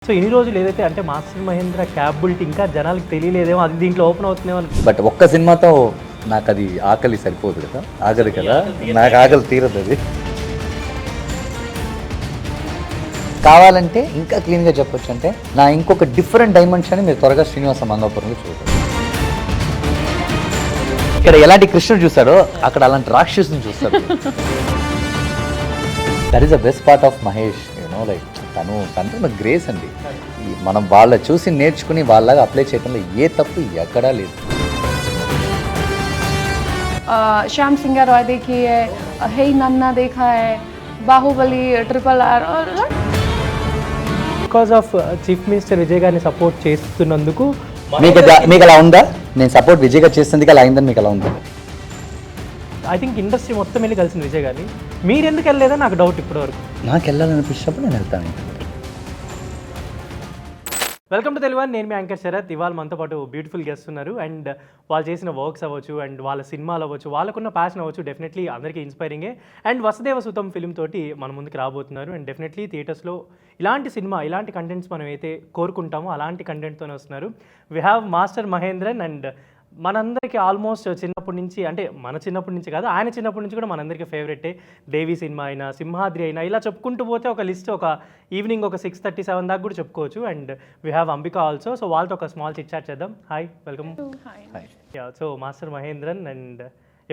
So ఇన్ని రోజులు ఏదైతే అంటే మాస్టర్ మహేంద్ర క్యాపబిలిటీ ఇంకా జనాలకు తెలియలేదేమో, అది దీంట్లో ఓపెన్ అవుతుందేమో. బట్ ఒక్క సినిమాతో నాకు అది ఆకలి సరిపోదు కదా, ఆగదు కదా, నాకు ఆకలి తీరదు అది. కావాలంటే ఇంకా క్లీన్గా చెప్పొచ్చు అంటే నా ఇంకొక డిఫరెంట్ డైమెన్షన్ మీరు త్వరగా శ్రీనివాస మంగాపురంలో చూడదు. ఇక్కడ ఎలాంటి కృష్ణుడు చూస్తాడో అక్కడ అలాంటి రాక్షసుని చూస్తాడు. That is the best part of Mahesh, you know like తను గ్రేస్ అండి. మనం వాళ్ళ చూసి నేర్చుకుని వాళ్ళగా అప్లై చేయడంలో ఏ తప్పు ఎక్కడా లేదు. श्याम सिंगर रॉय देखी है, हे नन्ना देखा है, बाहुबली, RRR और because of chief minister Vijay గారిని సపోర్ట్ చేస్తున్నందుకు మీకు అలా ఉందా? నేను సపోర్ట్ విజయ్గా చేస్తుంది అలా అయిందని మీకు అలా ఉందా? ఐ థింక్ ఇండస్ట్రీ మొత్తం వెళ్ళి కలిసింది విజయ్ గారిని. మీరు ఎందుకు వెళ్ళలేదని నాకు డౌట్ ఇప్పటివరకు. నాకు వెళ్ళాలనిపించినప్పుడు నేను వెళ్తాను. Welcome to Telugu. నేను మీ యాంకర్ శరత్. ఇవాళ మనతో పాటు బ్యూటిఫుల్ గెస్ట్ ఉన్నారు. అండ్ వాళ్ళు చేసిన వర్క్స్ అవ్వచ్చు, అండ్ వాళ్ళ సినిమాలు అవ్వచ్చు, వాళ్ళకున్న ప్యాషన్ అవ్వచ్చు, డెఫినెట్లీ అందరికీ ఇన్స్పైరింగే. అండ్ వసుదేవ సుతం ఫిల్మ్ తోటి మన ముందుకు రాబోతున్నారు. అండ్ డెఫినెట్లీ థియేటర్స్లో ఇలాంటి సినిమా, ఇలాంటి కంటెంట్స్ మనం అయితే కోరుకుంటామో అలాంటి కంటెంట్తోనే వస్తున్నారు. We have master Mahendran. And మనందరికీ ఆల్మోస్ట్ చిన్నప్పటి నుంచి, అంటే మన చిన్నప్పటి నుంచి కాదు, ఆయన చిన్నప్పటి నుంచి కూడా మనందరికీ ఫేవరెటే. దేవి సినిమా అయినా, సింహాద్రి అయినా, ఇలా చెప్పుకుంటూ పోతే ఒక లిస్ట్ ఒక ఈవినింగ్ ఒక 6:37 దాకా కూడా చెప్పుకోవచ్చు. And we have Ambika also. So వాళ్ళతో ఒక స్మాల్ చిట్ చాట్ చేద్దాం. Hi, welcome. So master Mahendran. And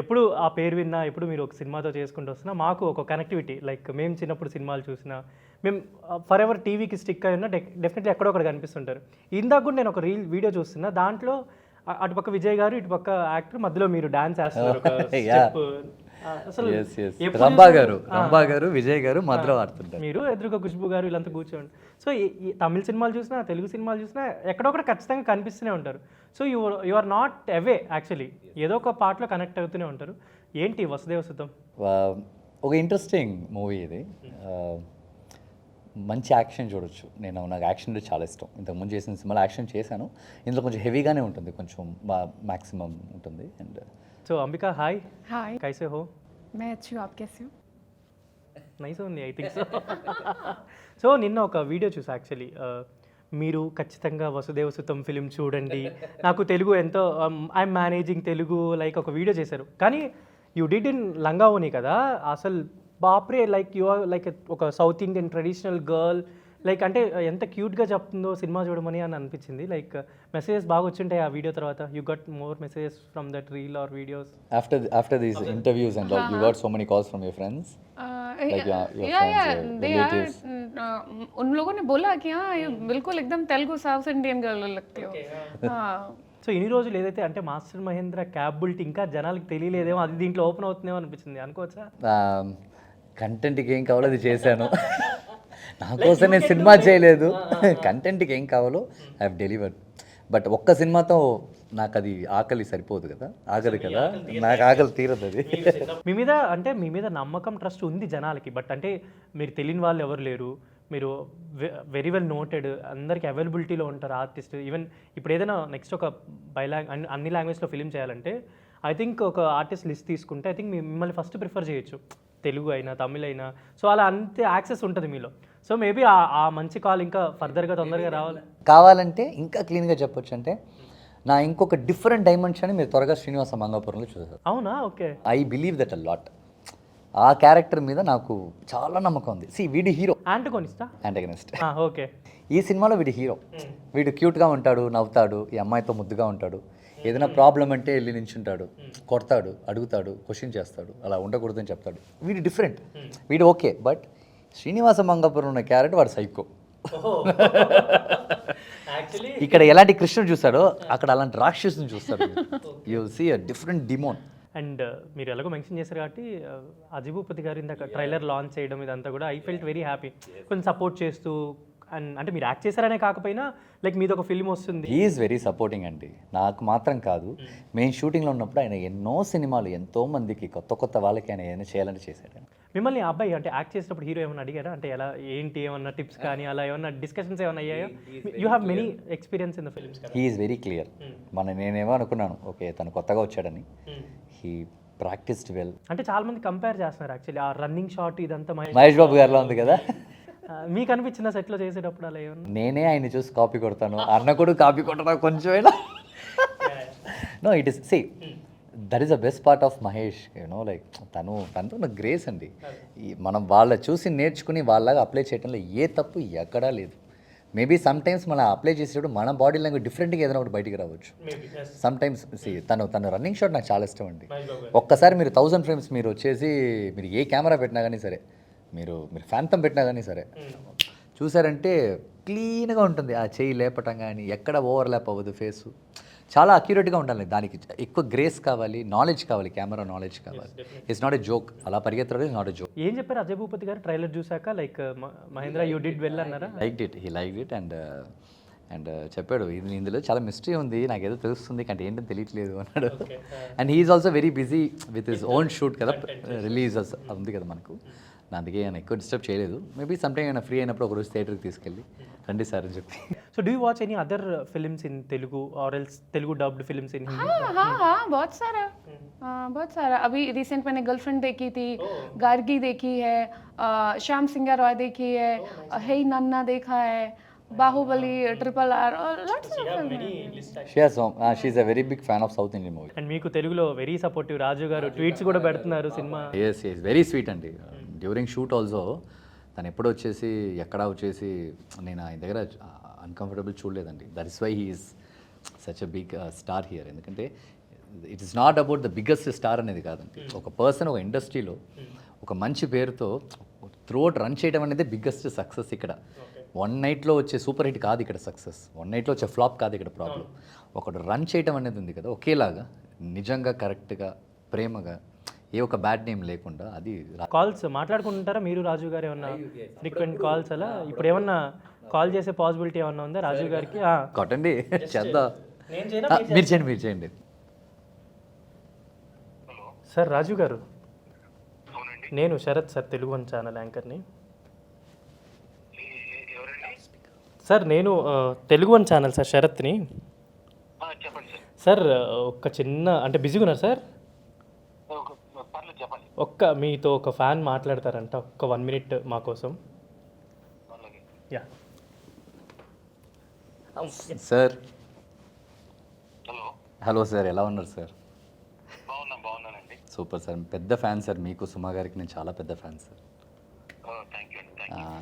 ఎప్పుడు ఆ పేరు విన్నా, ఎప్పుడు మీరు ఒక సినిమాతో చేసుకుంటూ వస్తున్నా మాకు ఒక కనెక్టివిటీ. లైక్ మేము చిన్నప్పుడు సినిమాలు చూసినా, మేము ఫర్ ఎవర్ టీవీకి స్టిక్ అయి ఉన్నా డెఫినెట్లీ ఎక్కడో ఒకటి కనిపిస్తుంటారు. ఇందాక కూడా నేను ఒక వీడియో చూస్తున్నా, దాంట్లో అటుపక్క విజయ్ గారు, ఇటుపక్క యాక్టర్, మధ్యలో మీరు డాన్స్ వేస్తున్నారు. అసలు రంభా గారు విజయ్ గారు మధ్యలో ఆడుతుంటారు, మీరు ఎదురుగా ఖుష్బు గారు, వీళ్ళంతా కూర్చోండి. సో ఈ తమిళ సినిమాలు చూసినా, తెలుగు సినిమాలు చూసినా ఎక్కడొక్కడ ఖచ్చితంగా కనిపిస్తూనే ఉంటారు. So you are not away actually, ఏదో ఒక పార్ట్లో కనెక్ట్ అవుతూనే ఉంటారు. ఏంటి వసుదేవ సుతం? ఒక ఇంట్రెస్టింగ్ మూవీ ఇది. మంచి యాక్షన్ చూడొచ్చు. నాకు యాక్షన్ అంటే చాలా ఇష్టం. ఇంతకుముందు చేసిన సినిమాలో యాక్షన్ చేశాను. ఇందులో కొంచెం హెవీగానే ఉంటుంది, కొంచెం మ్యాక్సిమం ఉంటుంది. And so Ambika, hi. Hi, కైసే హో? मैं अच्छी हूँ, आप कैसे हो? నైస్ ఉంది, ఐ థింక్ సో. సో నిన్న ఒక వీడియో చూసా యాక్చువల్లీ. మీరు ఖచ్చితంగా వసుదేవ సుతం ఫిలిం చూడండి, నాకు తెలుగు ఎంతో, ఐఎమ్ మేనేజింగ్ తెలుగు, లైక్ ఒక వీడియో చేశారు. కానీ యూ డిడ్ ఇన్ లంగా ఓని కదా, అసలు బాప్రే, లైక్ యు ఆర్ లైక్ ఒక south Indian traditional girl. Like అంటే ఎంత క్యూట్గా చెప్తుందో సినిమా చూడమని అని అనిపించింది. లైక్ మెసేజెస్ బాగా వచ్చింటాయి ఆ వీడియో తర్వాత. You got more messages from that reel or videos after these interviews and all, you got so many calls from your friends, like your friends, they relatives. are, उन लोगों ने बोला कि हाँ ये बिल्कुल एकदम तेलुगु साउथ इंडियन गर्ल लगती हो. हाँ, సో ఇన్ని రోజులు ఏదైతే అంటే మాస్టర్ మహేంద్ర క్యాపబిలిటీ ఇంకా జనాలకు తెలియలేదేమో, అది దీంట్లో ఓపెన్ అవుతుందేమో అనిపించింది. అనుకోవచ్చా? కంటెంట్కి ఏం కావాలో అది చేశాను. నా కోసం నేను సినిమా చేయలేదు. కంటెంట్కి ఏం కావాలో ఐ హావ్ డెలివర్డ్. బట్ ఒక్క సినిమాతో నాకు అది ఆకలి సరిపోదు కదా, ఆగదు కదా, నాకు ఆకలి తీరదు అది. మీ మీద నమ్మకం, ట్రస్ట్ ఉంది జనాలకి. బట్ అంటే మీరు తెలియని వాళ్ళు ఎవరు లేరు, మీరు వెరీ వెల్ నోటెడ్, అందరికి అవైలబిలిటీలో ఉంటారు ఆర్టిస్ట్. ఈవెన్ ఇప్పుడు ఏదైనా నెక్స్ట్ ఒక అన్ని లాంగ్వేజ్లో ఫిలిం చేయాలంటే ఐ థింక్ ఒక ఆర్టిస్ట్ లిస్ట్ తీసుకుంటే ఐ థింక్ మిమ్మల్ని ఫస్ట్ ప్రిఫర్ చేయొచ్చు, తెలుగు అయినా తమిళ్ అయినా. సో అలా అంతే యాక్సెస్ ఉంటుంది మీలో. సో మేబీ ఆ మంచి కాల్ ఇంకా ఫర్దర్గా తొందరగా కావాలంటే ఇంకా క్లీన్గా చెప్పొచ్చు అంటే నా ఇంకొక డిఫరెంట్ డైమెన్షన్ మీరు త్వరగా శ్రీనివాస మంగాపురంలో చూస్తారు. అవునా? Okay. I believe that a lot. ఆ క్యారెక్టర్ మీద నాకు చాలా నమ్మకం ఉంది. వీడి హీరో, యాంటగనిస్ట్. ఓకే. ఈ సినిమాలో వీడి హీరో. వీడు క్యూట్గా ఉంటాడు, నవ్వుతాడు, ఈ అమ్మాయితో ముద్దుగా ఉంటాడు. ఏదైనా ప్రాబ్లం అంటే వెళ్ళి నించుంటాడు, కొడతాడు, అడుగుతాడు, క్వశ్చన్ చేస్తాడు, అలా ఉండకూడదని చెప్తాడు. వీడు డిఫరెంట్, వీడు ఓకే. బట్ శ్రీనివాస మంగాపురం ఉన్న క్యారెక్టర్ వాడు సైకో. ఇక్కడ ఎలాంటి కృష్ణుడు చూస్తాడో అక్కడ అలాంటి రాక్షసుని చూస్తాడు. You see a different demon. And మీరు ఎలాగో మెన్షన్ చేశారు కాబట్టి అజిభూపతి గారు ఇందాక ట్రైలర్ లాంచ్ చేయడం ఇదంతా కూడా ఐ ఫెల్ట్ వెరీ హ్యాపీ. కొంచెం సపోర్ట్ చేస్తూ, అండ్ అంటే మీరు యాక్ట్ చేశారనే కాకపోయినా లైక్ మీది ఒక ఫిల్మ్ వస్తుంది. హీఈస్ వెరీ సపోర్టింగ్ అండి. నాకు మాత్రం కాదు, మేము షూటింగ్లో ఉన్నప్పుడు ఆయన ఎన్నో సినిమాలు ఎంతో మందికి కొత్త వాళ్ళకి ఆయన ఏమైనా చేయాలని చేశాడు. మిమ్మల్ని ఆ అబ్బాయి అంటే యాక్ట్ చేసినప్పుడు హీరో ఏమైనా అడిగారా? అంటే ఎలా ఏంటి, ఏమన్నా టిప్స్ కానీ అలా ఏమన్నా డిస్కషన్స్ ఏమైనా అయ్యాయో? You have many experience in the films. He's very clear. నేనేమో అనుకున్నాను ఓకే తను కొత్తగా వచ్చాడని. He practised well. అంటే చాలా మంది కంపేర్ చేస్తున్నారు యాక్చువల్లీ ఆ రన్నింగ్ షాట్ ఇదంతా మహేష్ బాబు గారిలో ఉంది కదా. మీకు అనిపించిన సెట్లో చేసేటప్పుడు అలా ఏమన్నా? నేనే ఆయన్ని చూసి కాపీ కొడతాను, అన్న కూడా కాపీ కొడతా కొంచెమైనా. No it is see that is the best part of Mahesh, you know like తనతో ఉన్న గ్రేస్ అండి. మనం వాళ్ళ చూసి నేర్చుకుని వాళ్ళలాగా అప్లై చేయడంలో ఏ తప్పు ఎక్కడా లేదు. మేబీ సమ్ టైమ్స్ మనం అప్లై చేసేటప్పుడు మన బాడీ లాంగ్వేజ్ డిఫరెంట్గా ఏదైనా ఒకటి బయటికి రావచ్చు. సమ్ టైమ్స్ తను రన్నింగ్ షాట్ నాకు చాలా ఇష్టం అండి. ఒక్కసారి మీరు 1000 ఫ్రేమ్స్ మీరు వచ్చేసి మీరు ఏ కెమెరా పెట్టినా కానీ సరే, మీరు ఫ్యాంటమ్ పెట్టినా కానీ సరే చూసారంటే క్లీన్గా ఉంటుంది. ఆ చెయ్యి లేపటం కానీ ఎక్కడ ఓవర్లాప్ అవ్వదు, ఫేసు చాలా అక్యురేట్గా ఉండాలి. దానికి ఎక్కువ గ్రేస్ కావాలి, నాలెడ్జ్ కావాలి, కెమెరా నాలెడ్జ్ కావాలి. ఇట్స్ నాట్ ఎ జోక్, అలా పరిగెత్తడం ఇస్ నాట్ ఎ జోక్. ఏం చెప్పారు అజయ్ భూపతి గారు ట్రైలర్ చూసాక? Like Mahendra you did well అన్నారా? హీ లైక్ ఇట్ అండ్ చెప్పాడు ఇందులో చాలా మిస్టరీ ఉంది, నాకు ఏదో తెలుస్తుంది కానీ ఏంటని తెలియట్లేదు అన్నాడు. And he is also very busy with his own shoot కదా, రిలీజ్ ఉంది కదా మనకు. అందుకే ఆయన ఎక్కువ డిస్టర్బ్ చేయలేదు. మేబీ సమ్ టైమ్ ఆయన ఫ్రీ అయినప్పుడు ఒకరోజు థియేటర్కి తీసుకెళ్ళి రండి సార్ అని చెప్పి. So do you watch any other films in Telugu or else Telugu dubbed films in Hindi? हाँ बहुत सारा अभी रिसेंट मैंने गर्लफ्रेंड देखी थी, गार्गी देखी है, श्याम सिंह रॉय देखी है, हे नन्ना देखा है, बाहुबली, RRR और lots of films. She is a very big fan of South Indian movies. And మీకు తెలుగులో వెరీ సపోర్టివ్ రాజు గారు ట్వీట్స్ కూడా పెడుతున్నారు సినిమా. ఎస్ వెరీ స్వీట్ అండి. డ్యూరింగ్ షూట్ ఆల్సో తను ఎప్పుడు వచ్చేసి ఎక్కడా వచ్చేసి నేను ఆయన దగ్గర అన్కంఫర్టబుల్ చూడలేదండి. That is why he is such a big star here. ఎందుకంటే it is not about the biggest star అనేది కాదండి. ఒక పర్సన్ ఒక ఇండస్ట్రీలో ఒక మంచి పేరుతో త్రూఅవుట్ రన్ చేయడం అనేది బిగ్గెస్ట్ సక్సెస్. ఇక్కడ వన్ నైట్లో వచ్చే సూపర్ హిట్ కాదు ఇక్కడ సక్సెస్, వన్ నైట్లో వచ్చే ఫ్లాప్ కాదు ఇక్కడ ప్రాబ్లం. ఒకటి రన్ చేయడం అనేది ఉంది కదా, ఒకేలాగా నిజంగా కరెక్ట్గా ప్రేమగా ఏ ఒక బ్యాడ్ నేమ్ లేకుండా. అది కాల్స్ మాట్లాడుకుంటారా మీరు రాజు గారు? ఏమన్నా ఫ్రీక్వెంట్ కాల్స్ అలా ఇప్పుడు ఏమన్నా కాల్ చేసే పాసిబిలిటీ ఏమన్నా ఉందా రాజు గారికి? కొట్టండి చేద్దాం. మీరు చేయండి. సార్ రాజు గారు, నేను Sharath sir, Telugu one channel యాంకర్ని. సార్ నేను తెలుగు వన్ ఛానల్ సార్ శరత్ని. సార్ ఒక చిన్న అంటే బిజీగా ఉన్నారు సార్? మీతో ఒక ఫ్యాన్ మాట్లాడతారంట, ఒక్క 1 minute మా కోసం. Yeah sir. హలో సార్, ఎలా ఉన్నారు సార్? బాగున్నానండి. సూపర్ సార్, పెద్ద ఫ్యాన్ సార్ మీకు, సుమా గారికి నేను చాలా పెద్ద ఫ్యాన్ సార్.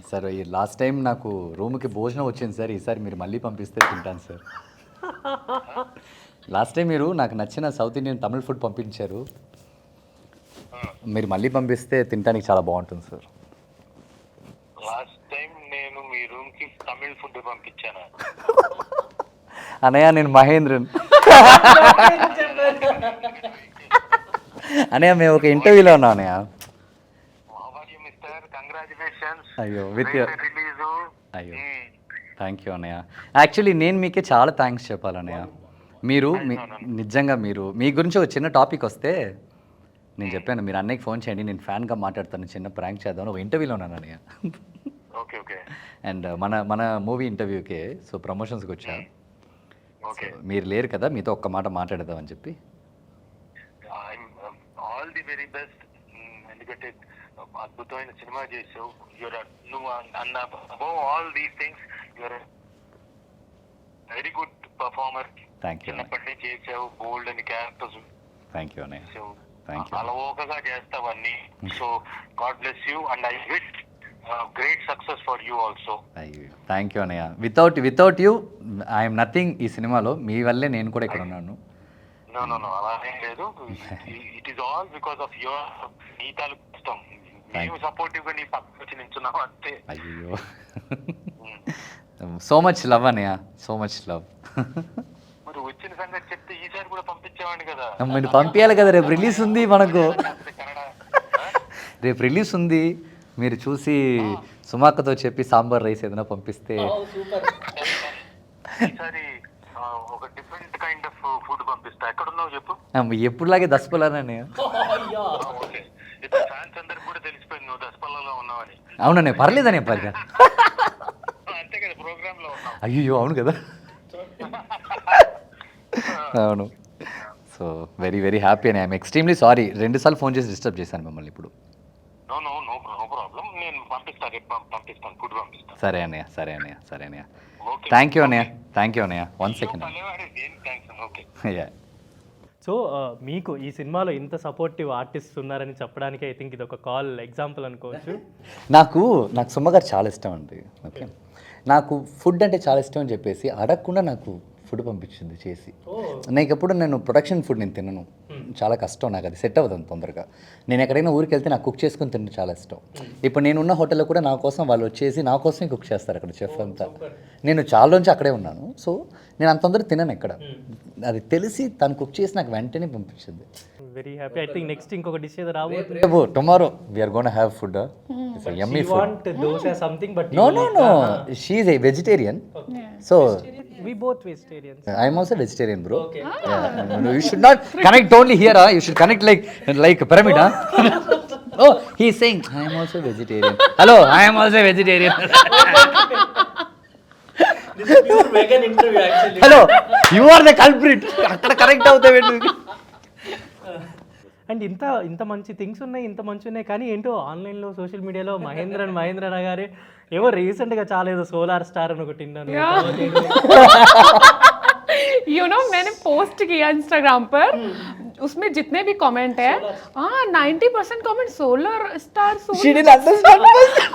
సార్ ఈ లాస్ట్ టైం నాకు రూమ్కి భోజనం వచ్చింది సార్, ఈసారి మీరు మళ్ళీ పంపిస్తే తింటాను సార్. లాస్ట్ టైం మీరు నాకు నచ్చిన సౌత్ ఇండియన్ తమిళ ఫుడ్ పంపించారు, మీరు మళ్ళీ పంపిస్తే తినడానికి చాలా బాగుంటుంది సార్. లాస్ట్ టైం నేను మీ రూమ్ కి తమిళ ఫుడ్ పంపించాను. అనయ్య నేను మహేంద్రన్. అనయ్య మేము ఒక ఇంటర్వ్యూలో ఉన్నాం అనయ్య. అయ్యో విత్ అయ్యో థ్యాంక్ యూ అన్నయ్య. యాక్చువల్లీ నేను మీకే చాలా థ్యాంక్స్ చెప్పాలన్నయ్య. మీరు నిజంగా మీరు మీ గురించి ఒక చిన్న టాపిక్ వస్తే నేను చెప్పాను మీరు అన్నయ్యకి ఫోన్ చేయండి, నేను ఫ్యాన్గా మాట్లాడతాను, చిన్న ప్రాంక్ చేద్దాం. ఒక ఇంటర్వ్యూలో ఉన్నాను అన్నయ్య. Okay okay. అండ్ మన మూవీ ఇంటర్వ్యూకే సో ప్రమోషన్స్కి వచ్చా. మీరు లేరు కదా, మీతో ఒక్క మాట మాట్లాడదామని చెప్పి. All the very best. ఎందుకంటే అద్భుతమైన సినిమా చేసావు. నువ్వు అన్న above all these things you're very good performer. Thank you. చిన్నప్పటి నుంచి చేసావు, బోల్డ్ అని క్యారెక్టర్స్. థ్యాంక్ యూ అన్నయ్య. Thank you. అలవోకగా చేస్తావు అన్ని. So god bless you and I wish great success for you also. అయ్యో థ్యాంక్ యూ అన్నయ్య. Without you I'm nothing. ఈ సినిమాలో మీ వల్లే నేను కూడా ఇక్కడ ఉన్నాను. నో అలానే లేదు. It is all because of your నీ తాలూకు ఇష్టం. మేము సపోర్టివ్ గా నీ పక్కన వచ్చి నించున్నాం అంతే. అయ్యో సో మచ్ లవ్ అన్నయ్య, సో మచ్ లవ్. మరి వచ్చిన సంగతి చెప్తే ఈసారి కూడా పంపించేవాడిని కదా. మీరు పంపించాలి కదా, రేపు రిలీజ్ ఉంది మనకు. రేపు రిలీజ్ ఉంది, మీరు చూసి సుమాకతో చెప్పి సాంబార్ రైస్ ఏదైనా పంపిస్తే. ఈసారి ఒక డిఫరెంట్ కైండ్ ఆఫ్ ఫుడ్ పంపిస్తా. ఎక్కడ ఉన్నావు చెప్పు. ఎప్పుడులాగే దసపల్లానే. ఇప్పుడు ఫ్యాన్స్ అందరికి కూడా తెలిసిపోయింది నువ్వు దసపల్లలో ఉన్నావని. అవుననే పర్లేదనే పర్గా. అంతే కదా, ప్రోగ్రామ్ లో ఉన్నావు. అయ్యో అవును కదా. అవును. So very very happy and I'm extremely sorry 2 సార్లు ఫోన్ చేసి డిస్టర్బ్ చేశాను మిమ్మల్ని. ఇప్పుడు నో ప్రాబ్లం. నేను పంపిస్తాను రేపు పంపిస్తాను, ఫుడ్ పంపిస్తాను. సరే అన్నయ్య, సరే అన్నయ్య, సరే అన్నయ్య. ఓకే, థ్యాంక్ యూ అన్నయ్య, థ్యాంక్ యూ అన్నయ్య. 1 సెకండ్. పర్లేవాడే, దేని థ్యాంక్స్. ఓకే. సో మీకు ఈ సినిమాలో ఇంత సపోర్టివ్ ఆర్టిస్ట్ ఉన్నారని చెప్పడానికి ఐ థింక్ ఇది ఒక కాల్ ఎగ్జాంపుల్ అనుకోవచ్చు. నాకు సుమ గారు చాలా ఇష్టం అండి. ఓకే, నాకు ఫుడ్ అంటే చాలా ఇష్టం అని చెప్పేసి అడగకుండా నాకు ఫుడ్ పంపించింది చేసి. నాకు ఎప్పుడు నేను ప్రొడక్షన్ ఫుడ్ నేను తినను, చాలా కష్టం నాకు, అది సెట్ అవ్వదు తొందరగా. నేను ఎక్కడైనా ఊరికి వెళ్తే నాకు కుక్ చేసుకుని తినడం చాలా ఇష్టం. ఇప్పుడు నేను ఉన్న హోటల్లో కూడా నా కోసం వాళ్ళు వచ్చేసి నా కోసమే కుక్ చేస్తారు అక్కడ చెఫ్ అంతా. నేను చాలా రోజు అక్కడే ఉన్నాను, సో నేను అంత తొందరగా తినను ఎక్కడ. అది తెలిసి తను కుక్ చేసి నాకు వెంటనే పంపించింది. Very happy. I think next ఇంకొక డిష్ ఏదో రాబోతుంది. Tomorrow we're gonna have food. It's yummy food. Want dosa something but no she is a vegetarian, so we both vegetarians. I am also vegetarian, bro. Okay. No, you should not connect only here. You should connect like pyramid. Oh, he is saying I am also vegetarian. Hello, I am also vegetarian. This is pure vegan interview actually. Hello, you are the culprit. అక్కడ correct అవుతావు. And ఇంత మంచి things ఉన్నాయి, ఇంత మంచి ఉన్నాయి, కానీ ఏంటో ఆన్లైన్లో సోషల్ మీడియాలో మహేంద్ర గారే ఏవో రీసెంట్గా చాలా ఏదో సోలార్ స్టార్ అని ఒకటి విన్నాను. यू नो मैंने पोस्ट किया इंस्टाग्राम पर, उसमें जितने भी कमेंट है, हाँ 90% comment solar star. She didn't understand.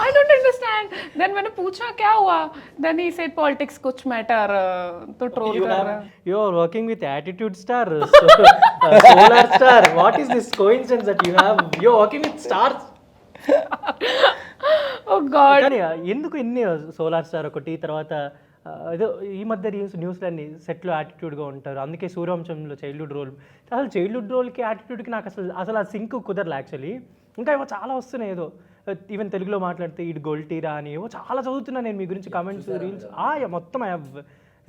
I don't understand. Then मैंने पूछा क्या हुआ, then he said politics कुछ मैटर, तो ट्रोल कर रहा है. You are working with attitude star, solar star. What is this coincidence that you are working with stars? Oh God. కానీ ఎందుకు ఇన్ని సోలార్ స్టార్ ఒకటి, తర్వాత ఏదో ఈ మధ్య న్యూస్లన్నీ సెట్లో యాటిట్యూడ్గా ఉంటారు, అందుకే సూర్యవంశంలో చైల్డ్హుడ్ రోల్. అసలు చైల్డ్హుడ్ రోల్కి యాటిట్యూడ్కి నాకు అసలు ఆ సింక్ కుదరలే యాక్చువల్లీ. ఇంకా ఏవో చాలా వస్తున్నాయి, ఏదో ఈవెన్ తెలుగులో మాట్లాడితే ఇటు గొల్టీరా అని ఏవో చాలా చదువుతున్నాను నేను మీ గురించి కమెంట్స్, రీల్స్ మొత్తం I have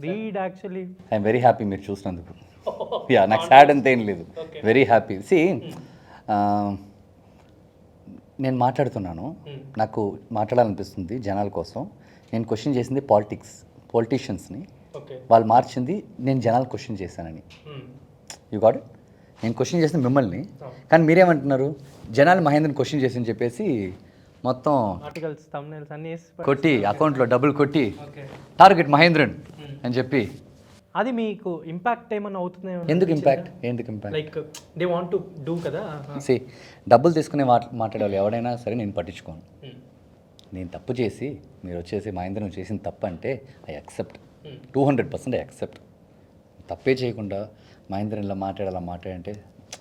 read actually. I'm very happy మీరు చూసినందుకు. యా, నాకు సాడ్ అంత ఏం లేదు, వెరీ హ్యాపీ. సి నేను మాట్లాడుతున్నాను, నాకు మాట్లాడాలనిపిస్తుంది జనాల కోసం. నేను క్వశ్చన్ చేసింది పొలిటీషియన్స్ని, వాళ్ళు మార్చింది నేను జనాలు క్వశ్చన్ చేశానని. You got it. నేను క్వశ్చన్ చేసింది మిమ్మల్ని, కానీ మీరేమంటున్నారు, జనాలు మహేంద్రని క్వశ్చన్ చేసి చెప్పేసి మొత్తం ఆర్టికల్స్ థంబ్నెయిల్స్ అన్ని కొట్టి అకౌంట్లో డబ్బులు కొట్టి టార్గెట్ మహేంద్రన్ అని చెప్పి. అది మీకు ఇంపాక్ట్ ఏమన్నా అవుతుంది? ఎందుకు impact like they want to do కదా. సి డబ్బులు తీసుకునే మాట్లాడాలి ఎవడైనా సరే, నేను పట్టించుకోను. నేను తప్పు చేసి మీరు వచ్చేసి మహేంద్ర నువ్వు చేసిన తప్పు అంటే ఐ యాక్సెప్ట్, 200% ఐ యాక్సెప్ట్. తప్పే చేయకుండా మహేంద్ర ఇలా మాట్లాడంటే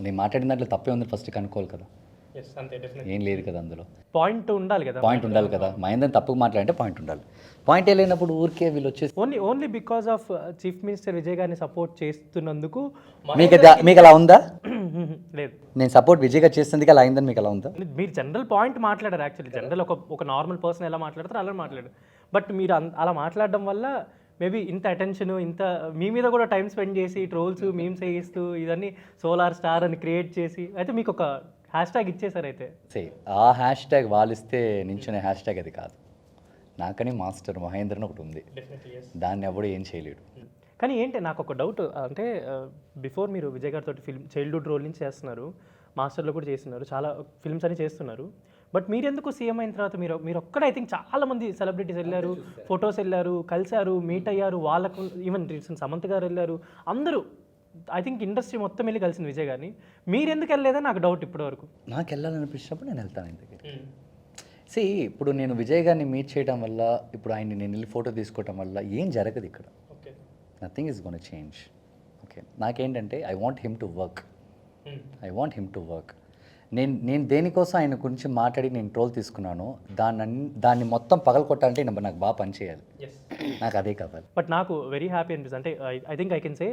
నేను మాట్లాడిన దాంట్లో తప్పే ఉందని ఫస్ట్ కనుక్కోవాలి కదా. ఏం లేదు కదా అందులో, పాయింట్ ఉండాలి కదా. మహేంద్రని తప్పుగా మాట్లాడంటే పాయింట్ ఉండాలి. పాయింట్ ఏ లేనప్పుడు ఊరికే వీళ్ళు వచ్చేసి only because of chief minister Vijay గారిని సపోర్ట్ చేస్తున్నందుకు మీకు అలా ఉందా? లేదు, నేను సపోర్ట్ విజయ్ గారు చేస్తుంది అలా అయిందని మీకు అలా ఉందా? మీరు జనరల్ పాయింట్ మాట్లాడారు యాక్చువల్లీ. జనరల్ ఒక నార్మల్ పర్సన్ ఎలా మాట్లాడతారో అలా మాట్లాడారు. బట్ మీరు అలా మాట్లాడడం వల్ల మేబీ ఇంత అటెన్షన్, ఇంత మీ మీద కూడా టైం స్పెండ్ చేసి ట్రోల్స్ మీమ్స్ వేయిస్తూ ఇవన్నీ సోలార్ స్టార్ అని క్రియేట్ చేసి అయితే మీకు ఒక హ్యాష్ ట్యాగ్ ఇచ్చేసారు. అయితే ఆ హ్యాష్ ట్యాగ్ వాళ్ళు ఇస్తే నించునే హ్యాష్ ట్యాగ్ అది కాదు. నాకని మాస్టర్ మహేంద్రన్ ఒకటి ఉంది, దాన్ని ఎవడు ఏం చేయలేడు. కానీ ఏంటి నాకు ఒక డౌట్ అంటే, బిఫోర్ మీరు విజయ్ గారితో చైల్డ్హుడ్ రోల్ నుంచి చేస్తున్నారు, మాస్టర్లో కూడా చేస్తున్నారు, చాలా ఫిల్మ్స్ అని చేస్తున్నారు. బట్ మీరు ఎందుకు సీఎం అయిన తర్వాత మీరు ఒక్కడ ఐ థింక్ చాలామంది సెలబ్రిటీస్ వెళ్ళారు, ఫొటోస్ వెళ్ళారు, కలిశారు, మీట్ అయ్యారు, వాళ్ళకు ఈవెన్ రీసెంట్ సమంత్ గారు వెళ్ళారు, అందరూ ఐ థింక్ ఇండస్ట్రీ మొత్తం వెళ్ళి కలిసింది విజయ్ గారిని. మీరు ఎందుకు వెళ్ళలేదని నాకు డౌట్ ఇప్పటివరకు. నాకు వెళ్ళాలనిపించినప్పుడు నేను వెళ్తాను ఇంటికి. సి ఇప్పుడు నేను విజయ్ గారిని మీట్ చేయడం వల్ల, ఇప్పుడు ఆయన్ని నేను వెళ్ళి ఫోటో తీసుకోవడం వల్ల ఏం జరగదు ఇక్కడ. Nothing is gonna change. Okay, నాకేంటంటే I want him to work. నేను దేనికోసం ఆయన గురించి మాట్లాడి నేను ట్రోల్ తీసుకున్నాను, దాన్ని మొత్తం పగలకొట్టాలంటే నాకు బాగా పని చేయాలి, నాకు అదే కావాలి. బట్ నాకు వెరీ హ్యాపీ అనిపిస్తుంది. అంటే I think I can say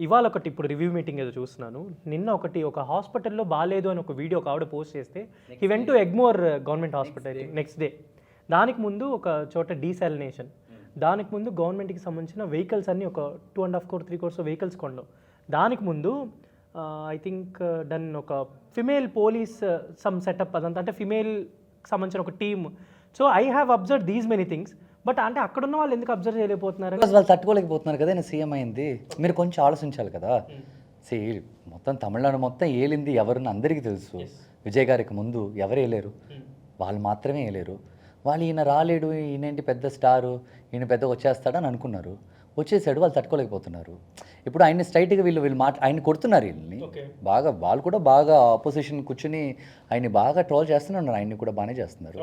ఇవాళ ఒకటి ఇప్పుడు రివ్యూ మీటింగ్ ఏదో చూస్తున్నాను, నిన్న ఒక హాస్పిటల్లో బాగాలేదు అని ఒక వీడియో ఒక ఆవిడ పోస్ట్ చేస్తే he went to Egmore government hospital next day. దానికి ముందు ఒక చోట డీసాలినేషన్, దానికి ముందు గవర్నమెంట్కి సంబంధించిన వెహికల్స్ అన్నీ ఒక 2.5 crore 3 crores వెహికల్స్ కొనడం. దానికి ముందు ఐ థింక్ డన్ ఒక ఫిమేల్ పోలీస్ సమ్ సెటప్, అదంతా అంటే ఫిమేల్కి సంబంధించిన ఒక team. So I have observe these many things. But అంటే అక్కడున్న వాళ్ళు ఎందుకు అబ్జర్వ్ చేయలేకపోతున్నారు? వాళ్ళు తట్టుకోలేకపోతున్నారు కదా. నేను సీఎం అయింది, మీరు కొంచెం ఆలోచించాలి కదా. మొత్తం తమిళనాడు మొత్తం ఏలింది ఎవరని అందరికీ తెలుసు. విజయ్ గారికి ముందు ఎవరు వేయలేరు, వాళ్ళు మాత్రమే వేయలేరు. వాళ్ళు ఈయన రాలేడు, ఈయనేంటి పెద్ద స్టారు, ఈయన పెద్దగా వచ్చేస్తాడని అనుకున్నారు. వచ్చేసాడు, వాళ్ళు తట్టుకోలేకపోతున్నారు. ఇప్పుడు ఆయన్ని స్ట్రైట్గా వీళ్ళు ఆయన కొడుతున్నారు వీళ్ళని బాగా. వాళ్ళు కూడా బాగా ఆపోజిషన్ కూర్చొని ఆయన్ని బాగా ట్రోల్ చేస్తూనే ఉన్నారు. ఆయన్ని కూడా బాగానే చేస్తున్నారు.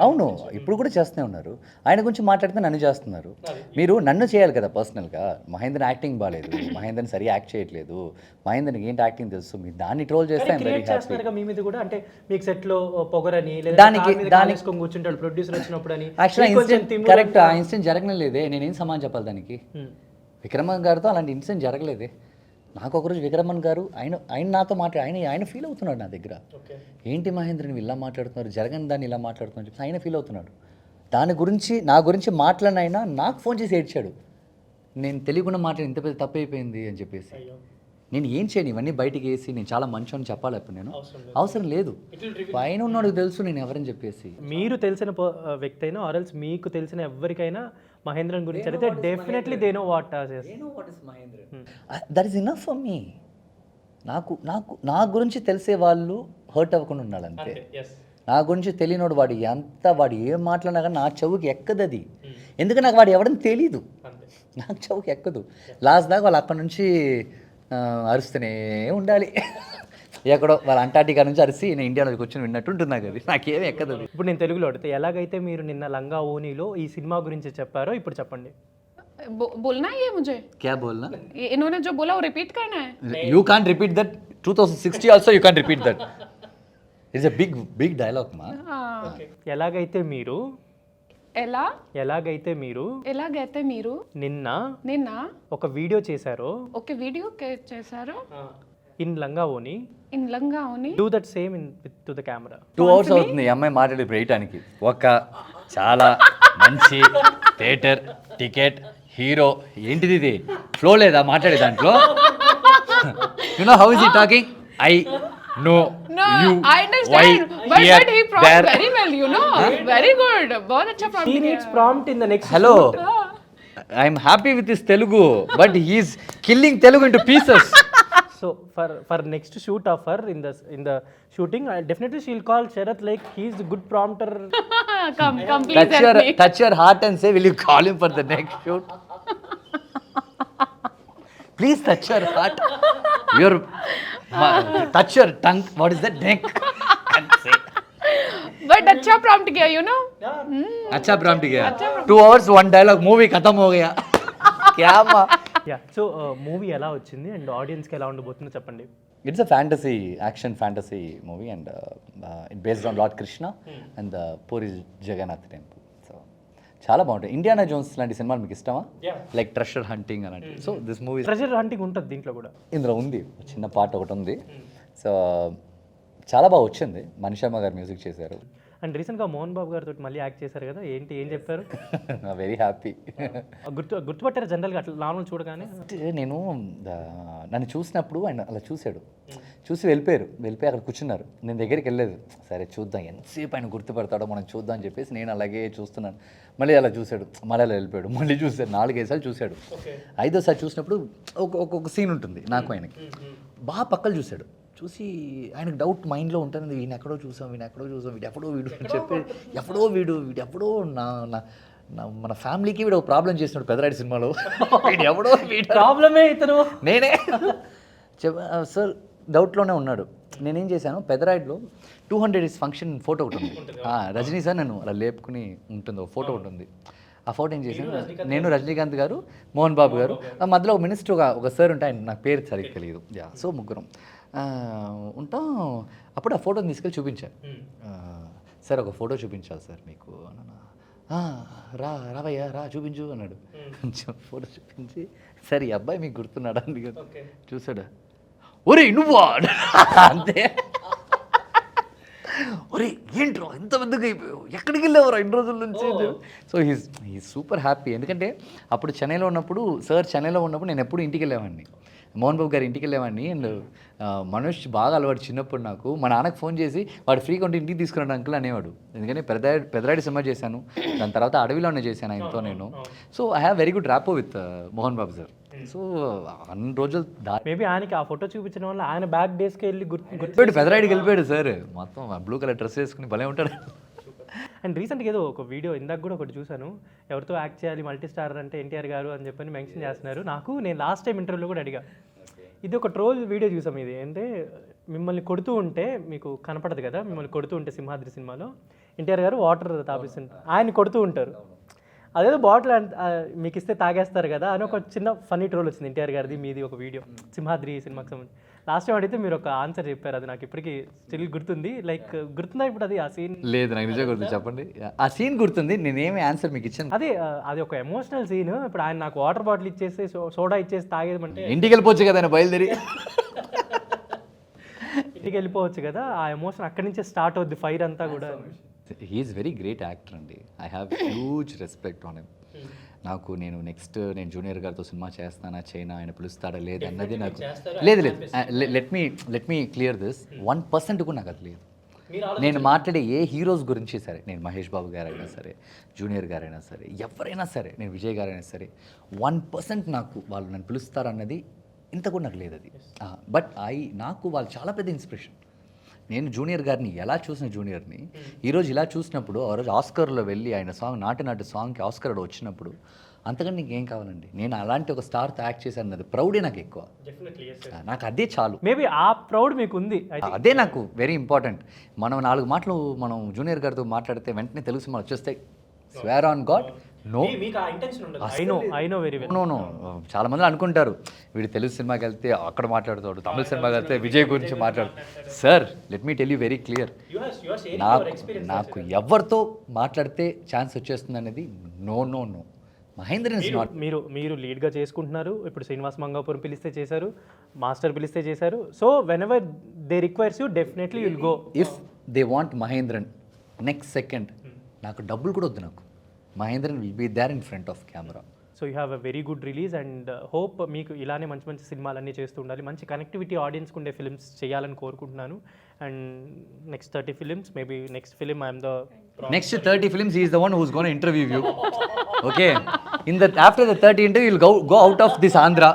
అవును ఇప్పుడు కూడా చేస్తూనే ఉన్నారు. ఆయన గురించి మాట్లాడితే నన్ను చేస్తున్నారు. మీరు నన్ను చేయాలి కదా పర్సనల్గా. మహేంద్రన్ యాక్టింగ్ బాగాలేదు, మహేంద్రన్ సరిగా యాక్ట్ చేయట్లేదు, మహేంద్రన్కి ఏంటి యాక్టింగ్ తెలుసు, మీరు దాన్ని ట్రోల్ చేస్తే క్రియేట్ చేస్తున్నారుగా మీ మీద కూడా. అంటే మీకు సెట్లో పొగరని దానికి కూర్చుంటాడు ప్రొడ్యూసర్ వచ్చినప్పుడు అని. యాక్చువల్గా కరెక్ట్, ఆ ఇన్సిడెంట్ జరగలేదే. నేనేం సమాధానం చెప్పాలి దానికి? విక్రమన్ గారితో అలాంటి ఇన్సిడెంట్ జరగలేదే. నాకు ఒకరోజు విక్రమన్ గారు ఆయన నాతో ఆయన ఫీల్ అవుతున్నాడు నా దగ్గర. ఏంటి మహేంద్రని ఇలా మాట్లాడుతున్నారు, జరగని దాన్ని ఇలా మాట్లాడుతున్నారు చెప్పి ఆయన ఫీల్ అవుతున్నాడు. దాని గురించి నా గురించి మాట్లాడినైనా నాకు ఫోన్ చేసి ఏడ్చాడు. నేను తెలియకుండా మాట్లాడి ఇంత పెద్ద తప్పు అయిపోయింది అని చెప్పేసి. నేను ఏం చేయను, ఇవన్నీ బయటికి వేసి నేను చాలా మంచి అని చెప్పాలి. అప్పుడు నేను అవసరం లేదు, పైన ఉన్నాడు తెలుసు నేను ఎవరని చెప్పేసి. మీరు తెలిసిన వ్యక్తి అయినా ఆర్ఎల్స్ మీకు తెలిసిన ఎవరికైనా మహేంద్రన్ గురించి అయితే definitely they know what that is enough for me. నా గురించి తెలిసే వాళ్ళు హర్ట్ అవ్వకుండా ఉండాలి అంతే. నా గురించి తెలియనోడు వాడు ఏం మాట్లాడినా కానీ నా చెవుకి ఎక్కదు అది. ఎందుకంటే నాకు వాడు ఎవడని తెలీదు, నాకు చెవుకి ఎక్కదు. లాస్ట్ దాకా వాళ్ళు అక్కడ నుంచి అరుస్తూనే ఉండాలి. ఎక్కడో వాళ్ళ అంటార్టికా నుంచి అరిసి నేను ఇండియాలోకి వచ్చి విన్నట్టు ఉంటుంది నాకు. అది నాకేమీ ఎక్కదు. ఇప్పుడు నేను తెలుగులో అడిగితే ఎలాగైతే మీరు నిన్న లంగా ఓనీలో ఈ సినిమా గురించి చెప్పారో ఇప్పుడు చెప్పండి. बोलना ही है मुझे. क्या बोलना? इन्होंने जो बोला वो रिपीट करना है. You can't repeat that. 2060 also you can't repeat that. It's a big dialogue ma. ఎలాగైతే మీరు ఎలాగైతే మీరు నిన్న ఒక వీడియో చేశారో, ఒక వీడియో చేశారో ఇన్ లంగా ఓని do that same in to the camera. 2 hours అవుతుంది ఈ అమ్మాయి మాట్లాడి వేయటానికి. ఒక చాలా మంచి థియేటర్ టికెట్ హీరో, ఏంటిది ఇది ఫ్లో లేదా మాట్లాడే దాంట్లో? You know how is he talking? I know you I understand but he prompted very well, you know. Very good, बहुत अच्छा prompt. She needs prompt in the next. Hello, I am happy with his Telugu but he is killing Telugu into pieces. So for next shoot of her in the shooting, definitely she'll call Sharath like he's a good prompter. come please help me. Touch your heart and say will you call him for the next shoot? Please touch your heart. Touch your tongue. What is that? Neck. And say. But अच्छा prompt किया, you know. अच्छा prompt किया. 2 hours 1 dialogue, movie खत्म हो गया. क्या मा? Yeah. So movie ఎలా వచ్చింది అండ్ ఆడియన్స్కి ఎలా ఉండబోతుందో చెప్పండి. It's a action fantasy movie and it's based on Lord Krishna and the Puri Jagannath temple. So చాలా బాగుంటుంది. ఇండియానా జోన్స్ లాంటి సినిమాలు మీకు ఇష్టమా? లైక్ ట్రెషర్ హంటింగ్ అలాంటి. So this movie treasure hunting ఉంటుంది దీంట్లో కూడా. ఇందులో ఉంది చిన్న పాట ఒకటి ఉంది. సో చాలా బాగా వచ్చింది. మణిశర్మ గారు మ్యూజిక్ చేశారు. అండ్ రీసెంట్గా మోహన్ బాబు గారితో మళ్ళీ యాక్ట్ చేశారు కదా, ఏం చెప్పారు? Very happy. గుర్తుపట్టారు జనరల్గా అట్లా నార్మల్ చూడగానే? నేను నన్ను చూసినప్పుడు ఆయన అలా చూసి వెళ్ళిపోయి అక్కడ కూర్చున్నారు. నేను దగ్గరికి వెళ్ళలేదు. సరే చూద్దాం ఎంతసేపు ఆయన గుర్తుపడతాడో మనం చూద్దాం అని చెప్పేసి నేను అలాగే చూస్తున్నాను. మళ్ళీ అలా చూశాడు, మళ్ళీ అలా వెళ్ళిపోయాడు, మళ్ళీ చూశాడు, 4-5 సార్లు చూశాడు. 5వ సారి చూసినప్పుడు ఒక సీన్ ఉంటుంది నాకు ఆయనకి బాగా పక్కలు చూశాడు. చూసి ఆయనకు డౌట్ మైండ్లో ఉంటుంది, వీడిని ఎక్కడో చూసాం వీడు అని చెప్పి వీడెప్పుడో మన ఫ్యామిలీకి వీడు ఒక ప్రాబ్లం చేసినాడు పెదరాయుడు సినిమాలో. ప్రాబ్లమే ఇతను నేనే సార్ డౌట్లోనే ఉన్నాడు. నేనేం చేశాను, పెదరాయుడులో 200 is ఫంక్షన్ ఫోటో ఒకటి ఉంది. రజనీ సార్ నన్ను అలా లేపుకుని ఉంటుంది, ఒక ఫోటో ఒకటి ఉంది. ఆ ఫోటో ఏం చేశాను, నేను రజనీకాంత్ గారు మోహన్ బాబు గారు, ఆ మధ్యలో ఒక మినిస్టర్ ఒక సార్ ఉంటే ఆయన నాకు పేరు సరిగ్గా తెలియదు. సో ముగ్గురం ఉంటాం. అప్పుడు ఆ ఫోటోని తీసుకెళ్ళి చూపించాను. సార్ ఒక ఫోటో చూపించాలి సార్ మీకు అన్న. రావయ్యా రా చూపించు అన్నాడు. ఫోటో చూపించి సరే ఈ అబ్బాయి మీకు గుర్తున్నాడా అని చూసాడు. ఒరే నువ్వా అంతే. ఒరే ఏంట్రా ఇంత పెద్దగా అయిపోయావు, ఎక్కడికి వెళ్ళావురా ఇన్ని రోజుల నుంచి? So he's super happy. ఎందుకంటే అప్పుడు చెన్నైలో ఉన్నప్పుడు నేను ఎప్పుడు ఇంటికి వెళ్ళేవాడిని, మోహన్ బాబు గారి ఇంటికి వెళ్ళేవాడిని. అండ్ మనోజ్ బాగా అలవాటు చిన్నప్పుడు నాకు. మా నాన్నకు ఫోన్ చేసి వాడు ఫ్రీగా ఉంటే ఇంటికి తీసుకున్నాడు అంకుల్ అనేవాడు. ఎందుకంటే పెదరాయుడు సినిమా చేశాను, దాని తర్వాత అడవిలోనే చేశాను ఆయనతో నేను. So I have very good rapport with Mohan Babu sir. So అన్ని రోజులు మేబీ ఆయనకి ఆ ఫోటో చూపించడం వల్ల ఆయన బ్యాక్ డేస్కి వెళ్ళి గుర్తుపెట్టి పెదరాయుడికి వెళ్ళిపోయాడు సార్. మొత్తం బ్లూ కలర్ డ్రెస్ వేసుకుని భలే ఉంటాడు. అండ్ రీసెంట్గా ఏదో ఒక వీడియో ఇందాక కూడా ఒకటి చూశాను, ఎవరితో యాక్ట్ చేయాలి మల్టీ స్టార్ అంటే ఎన్టీఆర్ గారు అని చెప్పని మెన్షన్ చేస్తున్నారు. నేను లాస్ట్ టైం ఇంటర్వ్యూలో కూడా అడిగా, ఇది ఒక ట్రోల్ వీడియో చూసాం. ఇది అంటే మిమ్మల్ని కొడుతూ ఉంటే మీకు కనపడదు కదా, మిమ్మల్ని కొడుతూ ఉంటే సింహాద్రి సినిమాలో ఎన్టీఆర్ గారు వాటర్ తాపిస్తుంటారు, ఆయన కొడుతూ ఉంటారు, అదేదో బాటిల్ మీకు ఇస్తే తాగేస్తారు కదా అని ఒక చిన్న ఫన్నీ ట్రోల్ వచ్చింది ఎన్టీఆర్ గారిది మీది ఒక వీడియో సింహాద్రి సినిమాకి సంబంధించి. లాస్ట్ టైం అడిగితే మీరు ఒక ఆన్సర్ చెప్పారు, అది నాకు ఇప్పటికీ స్టిల్ గుర్తుంది. లైక్ గుర్తుందా ఇప్పుడు అది ఆ సీన్? లేదు, నాకు నిజంగా గుర్తు, చెప్పండి. ఆ సీన్ గుర్తుంది, నేనేమి ఆన్సర్ మీకు ఇచ్చాను. అదే అది ఒక ఎమోషనల్ సీన్. ఇప్పుడు ఆయన నాకు వాటర్ బాటిల్ ఇచ్చేసి సోడా ఇచ్చేసి తాగేయమంటే ఇంటికి వెళ్ళిపోవచ్చు కదా ఆయన బయలుదేరి. ఇంటికి వెళ్ళిపోవచ్చు కదా, ఆ ఎమోషన్ అక్కడి నుంచే స్టార్ట్ అవుద్ది ఫైర్ అంతా కూడా. హీఈస్ వెరీ గ్రేట్ యాక్టర్ అండి. I have huge respect on him. నాకు నెక్స్ట్ నేను జూనియర్ గారితో సినిమా చేస్తానా చేయనా, ఆయన పిలుస్తాడా లేదు అన్నది నాకు లేదు. లెట్ మీ క్లియర్ దిస్, 1% కూడా నాకు అది లేదు. నేను మాట్లాడే ఏ హీరోస్ గురించి సరే, నేను మహేష్ బాబు గారైనా సరే, జూనియర్ గారైనా సరే, ఎవరైనా సరే, నేను విజయ్ గారైనా సరే, 1% నాకు వాళ్ళు నన్ను పిలుస్తారన్నది ఇంత కూడా నాకు లేదు అది. బట్ నాకు వాళ్ళు చాలా పెద్ద ఇన్స్పిరేషన్. నేను జూనియర్ గారిని ఎలా చూసిన జూనియర్ని ఈరోజు ఇలా చూసినప్పుడు, ఆ రోజు ఆస్కర్లో వెళ్ళి ఆయన సాంగ్ నాటి సాంగ్కి ఆస్కర్ వచ్చినప్పుడు, అంతకన్నా నీకేం కావాలండి? నేను అలాంటి ఒక స్టార్తో యాక్ట్ చేశాను, అది ప్రౌడే నాకు ఎక్కువ. నాకు అదే చాలు. మేబీ ఆ ప్రౌడ్ మీకు ఉంది, అదే నాకు వెరీ ఇంపార్టెంట్. మనం 4 మాటలు మనం జూనియర్ గారితో మాట్లాడితే వెంటనే తెలుగు సినిమాలు వచ్చేస్తాయి. Swear on god, no. No. చాలా మంది అనుకుంటారు వీడు తెలుగు సినిమాకి వెళ్తే అక్కడ మాట్లాడతాడు, తమిళ సినిమాకి వెళ్తే విజయ్ గురించి మాట్లాడతాడు. Sir, let me tell you very clear, నాకు ఎవరితో మాట్లాడితే ఛాన్స్ వచ్చేస్తుంది అనేది నో. Mahendran is not. మీరు లీడ్గా చేసుకుంటున్నారు. ఇప్పుడు శ్రీనివాస్ మంగాపురం పిలిస్తే చేశారు, మాస్టర్ పిలిస్తే చేశారు. So whenever they requires you, definitely will go. If they want Mahendran next second, నాకు డబ్బులు కూడా వద్దు. నాకు Mahendran will be there in front of camera. So you have a very good release and hope మీకు ఇలానే మంచి మంచి సినిమాలన్నీ చేస్తూ ఉండాలి. మంచి కనెక్టివిటీ ఆడియన్స్కి ఉండే ఫిల్మ్స్ చేయాలని కోరుకుంటున్నాను. And next 30 films, maybe next film I'm the next 30 films he is the one who's going to interview you. Okay, after the 30 interview you'll go out of this Andhra.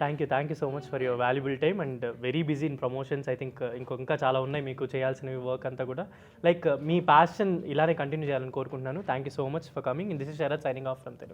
Thank you so much for your valuable time and very busy in promotions. I think ఇంకా చాలా ఉన్నాయి మీకు చేయాల్సిన work అంతా కూడా. Like మీ passion ఇలానే continue చేయాలని కోరుకుంటున్నాను. Thank you so much for coming. This is Sharath signing off from Telugu.